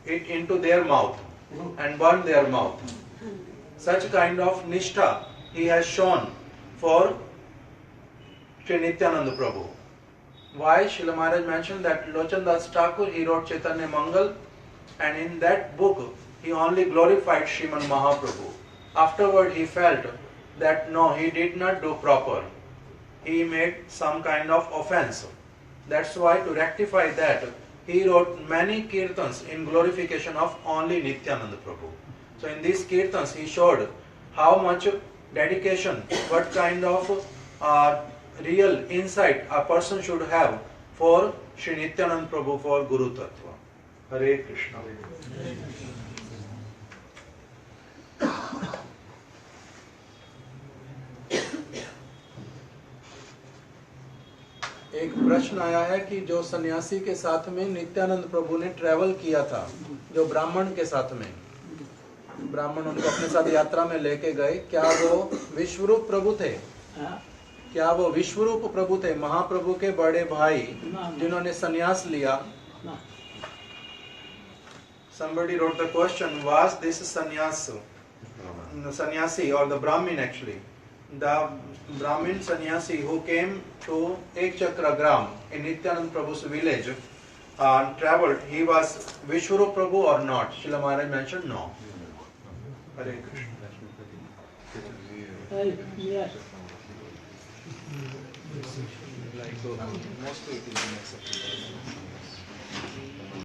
it into their mouth and burn their mouth. Such kind of nishtha he has shown for Sri Nityananda Prabhu. Why? Srila Maharaj mentioned that Lochan Das Thakur, he wrote Chaitanya Mangal, and in that book he only glorified Sriman Mahaprabhu. Afterward he felt that no, he did not do proper. He made some kind of offense. That's why to rectify that, he wrote many kirtans in glorification of only Nityananda Prabhu. So in these kirtans he showed how much dedication, what kind of real insight a person should have for Sri Nityananda Prabhu, for Guru Tattva. Hare Krishna. एक प्रश्न आया है कि जो सन्यासी के साथ में नित्यानंद प्रभु ने ट्रैवल किया था, जो ब्राह्मण के साथ में, ब्राह्मण उनको अपने साथ यात्रा में लेके गए, क्या वो विश्वरूप प्रभु थे? क्या वो विश्वरूप प्रभु थे, महाप्रभु के बड़े भाई जिन्होंने सन्यास लिया? Somebody wrote the question, was this sannyasi or the Brahmin actually, the Brahmin sannyasi who came to Ekchakra Gram in Nityanand Prabhu's village, traveled, he was Vishwarup Prabhu or not? Srila Maharaj mentioned no. Hare Krishna. Yes. Mostly it is in acceptance.